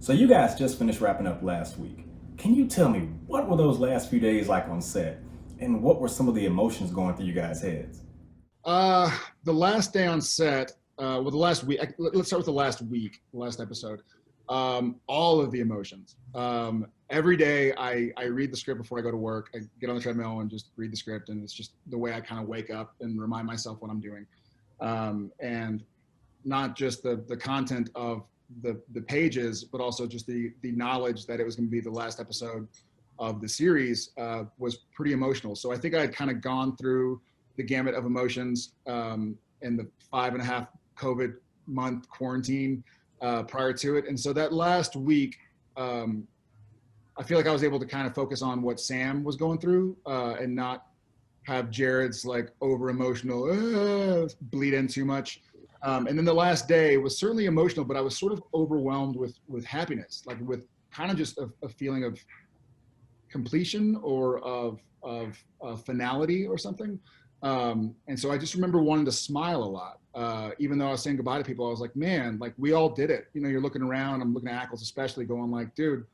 So you guys just finished wrapping up last week. Can you tell me what were those last few days like on set? And what were some of the emotions going through you guys' heads? The last day on set, well, the last week, let's start with the last week, the last episode. All of the emotions. Every day I read the script before I go to work. I get on the treadmill and just read the script, and it's just the way I kind of wake up and remind myself what I'm doing. And not just the content of the pages, but also just the knowledge that it was going to be the last episode of the series was pretty emotional. So I think I had kind of gone through the gamut of emotions in the 5.5 COVID month quarantine prior to it. And so that last week, I feel like I was able to kind of focus on what Sam was going through and not have Jared's like over emotional bleed in too much. And then the last day was certainly emotional, but I was sort of overwhelmed with happiness, like with kind of just a feeling of completion or of finality or something. And so I just remember wanting to smile a lot. Even though I was saying goodbye to people, I was like, man, like we all did it. You know, you're looking around, I'm looking at Ackles especially going like, dude,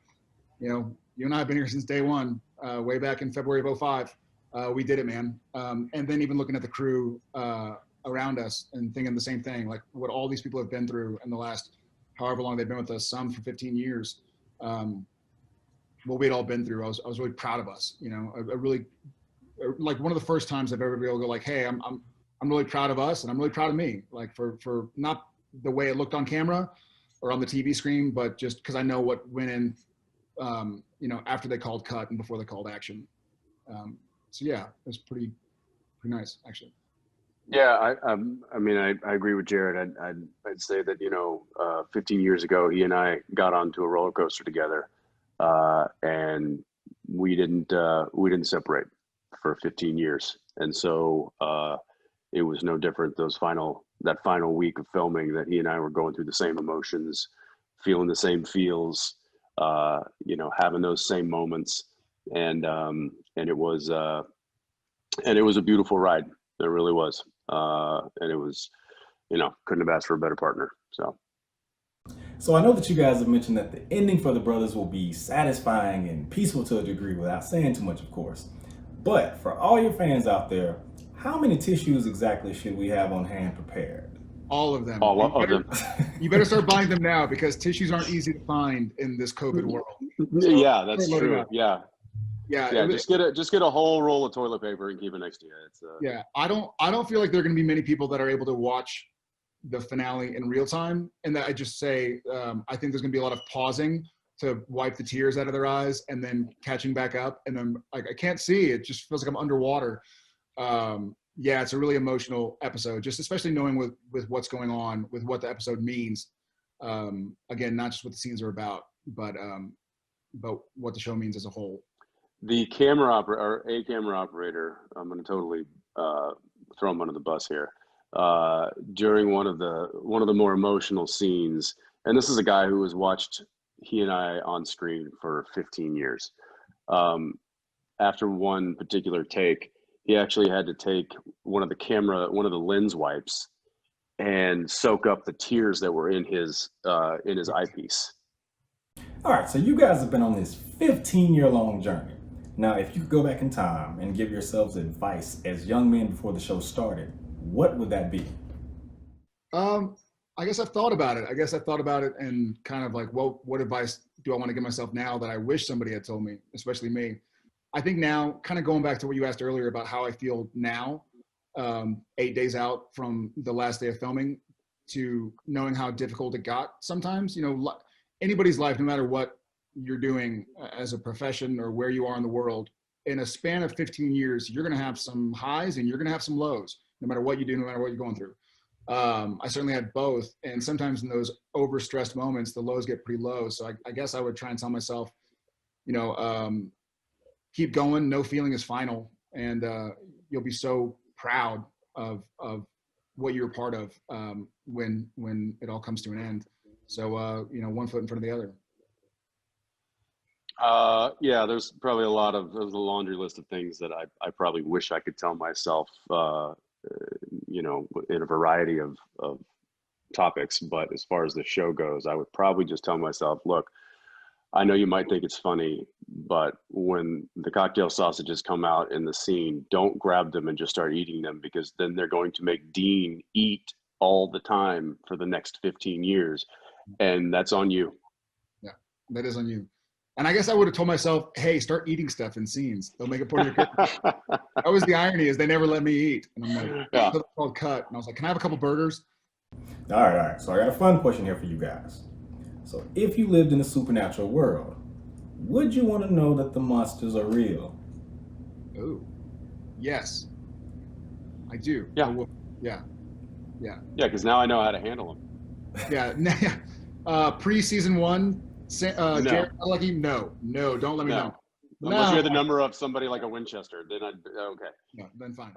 you know, you and I have been here since day one, way back in February of '05. We did it, man. And then even looking at the crew around us and thinking the same thing, like what all these people have been through in the last however long they've been with us, some for 15 years. What we'd all been through, I was really proud of us. You know, I really, like one of the first times I've ever been able to go like, hey, I'm really proud of us and I'm really proud of me, like for not the way it looked on camera or on the TV screen, but just because I know what went in, you know, after they called cut and before they called action. So yeah, it was pretty nice actually. Yeah, I mean, I agree with Jared. I'd say that, you know, 15 years ago, he and I got onto a roller coaster together, and we didn't separate for 15 years. And so it was no different that final week of filming that he and I were going through the same emotions, feeling the same feels, you know, having those same moments. And it was a beautiful ride. It really was. And it was, you know, couldn't have asked for a better partner. So I know that you guys have mentioned that the ending for the brothers will be satisfying and peaceful to a degree without saying too much, of course. But for all your fans out there, how many tissues exactly should we have on hand prepared? All of them. All of them. You better start buying them now because tissues aren't easy to find in this COVID world. So Yeah, that's true. Yeah. Yeah. Just get a whole roll of toilet paper and keep it next to you. It's yeah. I don't feel like there are going to be many people that are able to watch the finale in real time. And that I just say, I think there's going to be a lot of pausing to wipe the tears out of their eyes and then catching back up. And then like, I can't see, it just feels like I'm underwater. Yeah, it's a really emotional episode, just especially knowing with what's going on, with what the episode means. Again, not just what the scenes are about, but what the show means as a whole. the camera operator, I'm going to totally throw him under the bus here. During one of the more emotional scenes, and this is a guy who has watched he and I on screen for 15 years. After one particular take, he actually had to take one of the lens wipes and soak up the tears that were in his eyepiece. All right, so you guys have been on this 15-year-long journey. Now, if you could go back in time and give yourselves advice as young men before the show started, what would that be? I guess I've thought about it. And kind of like, what advice do I want to give myself now that I wish somebody had told me, especially me? I think now, kind of going back to what you asked earlier about how I feel now, 8 days out from the last day of filming, to knowing how difficult it got sometimes. You know, anybody's life, no matter what you're doing as a profession or where you are in the world, in a span of 15 years, you're going to have some highs and you're going to have some lows, no matter what you do, no matter what you're going through. I certainly had both. And sometimes in those overstressed moments, the lows get pretty low. So I guess I would try and tell myself, you know, keep going. No feeling is final. And you'll be so proud of what you're a part of when it all comes to an end. So, you know, one foot in front of the other. Yeah, there's probably a laundry list of things that I probably wish I could tell myself, you know, in a variety of topics, but as far as the show goes, I would probably just tell myself, look, I know you might think it's funny, but when the cocktail sausages come out in the scene, don't grab them and just start eating them, because then they're going to make Dean eat all the time for the next 15 years. And that's on you. Yeah, that is on you. And I guess I would have told myself, hey, start eating stuff in scenes. They'll make a point of your character. That was the irony, is they never let me eat. And I'm like, Yeah. it's called cut. And I was like, can I have a couple burgers? All right. So I got a fun question here for you guys. So if you lived in a supernatural world, would you want to know that the monsters are real? Oh, yes, I do. Yeah. I will. Yeah. Yeah. Yeah, because now I know how to handle them. Yeah. Pre-season 1, No. Jared Lucky, no, don't let me know. Unless No. you're the number of somebody like a Winchester, then okay. No, then fine.